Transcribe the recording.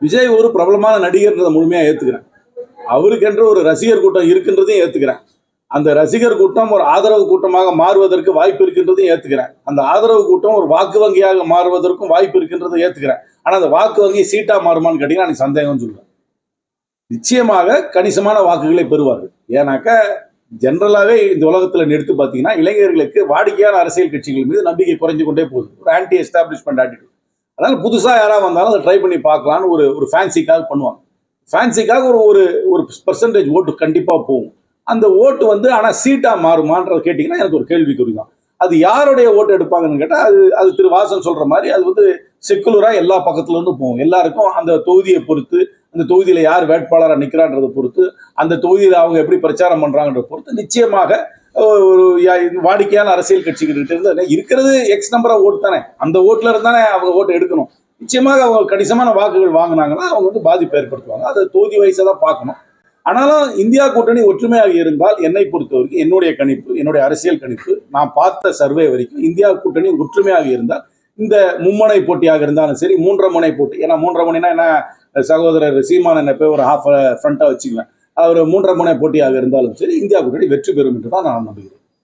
விஜய் ஒரு பிரபலமான நடிகர்ன்றதை முழுமையாக ஏற்றுக்கிறேன். அவருக்கென்று ஒரு ரசிகர் கூட்டம் இருக்குன்றதையும் ஏற்றுக்கிறேன். அந்த ரசிகர் கூட்டம் ஒரு ஆதரவு கூட்டமாக மாறுவதற்கு வாய்ப்பு இருக்கின்றதையும் ஏற்றுக்கிறேன். அந்த ஆதரவு கூட்டம் ஒரு வாக்கு வங்கியாக மாறுவதற்கும் வாய்ப்பு இருக்கின்றதை ஏற்றுக்கிறேன். ஆனால் அந்த வாக்கு வங்கி சீட்டா மாறுமான்னு கேட்டீங்கன்னா எனக்கு சந்தேகம் சொல்லுவேன். நிச்சயமாக கணிசமான வாக்குகளை பெறுவார்கள். ஏன்னாக்கா ஜென்ரலாகவே இந்த உலகத்தில் எடுத்து பார்த்தீங்கன்னா இளைஞர்களுக்கு வாடிக்கையான அரசியல் கட்சிகள் மீது நம்பிக்கை குறைஞ்சு கொண்டே போகுது. ஒரு ஆன்டி எஸ்டாப்ளிஷ்மெண்ட் ஆட்டிடியூட். அதனால புதுசாக யாராவது வந்தாலும் அதை ட்ரை பண்ணி பார்க்கலான்னு ஒரு ஃபேன்சிக்காக பண்ணுவாங்க. ஃபேன்சிக்காக ஒரு பெர்சன்டேஜ் ஓட்டு கண்டிப்பாக போகும். அந்த ஓட்டு ஆனால் சீட்டாக மாறுமான்றதை கேட்டிங்கன்னா எனக்கு ஒரு கேள்விக்குறி தான். அது யாருடைய ஓட்டு எடுப்பாங்கன்னு கேட்டால் அது திரு வாசன் சொல்கிற மாதிரி அது செக்குலராக எல்லா பக்கத்துலேருந்து போகும். எல்லாருக்கும் அந்த தொகுதியை பொறுத்து, அந்த தொகுதியில் யார் வேட்பாளராக நிற்கிறான்றதை பொறுத்து, அந்த தொகுதியில் அவங்க எப்படி பிரச்சாரம் பண்ணுறாங்கன்றதை பொறுத்து நிச்சயமாக ஒரு வாடிக்கையான அரசியல் கட்சிகிட்ட இருந்து இருக்கிறது எக்ஸ் நம்பர் ஆஃப் ஓட்டு தானே, அந்த ஓட்டுல இருந்தானே அவங்க ஓட்டு எடுக்கணும். நிச்சயமாக அவங்க கணிசமான வாக்குகள் வாங்கினாங்கன்னா அவங்க பாதிப்பு ஏற்படுத்துவாங்க. அதை தொகுதி வயசை தான் பார்க்கணும். ஆனாலும் இந்தியா கூட்டணி ஒற்றுமையாக இருந்தால் என்னை பொறுத்தவரைக்கும் என்னுடைய கணிப்பு, என்னுடைய அரசியல் கணிப்பு, நான் பார்த்த சர்வே வரைக்கும் இந்தியா கூட்டணி ஒற்றுமையாக இருந்தால் இந்த மும்முனை போட்டியாக இருந்தாலும் சரி, மூன்றரை முனை போட்டி, ஏன்னா மூன்றரை முனைனா என்ன, சகோதரர் சீமான் என்ன போய் ஒரு ஹாஃப் ஃப்ரண்டா வச்சுக்குவேன். அவர் மூன்றரை முனை போட்டியாக இருந்தாலும் சரி இந்தியா கூட்டணி வெற்றி பெறும் என்று தான் நான் நம்புகிறேன்.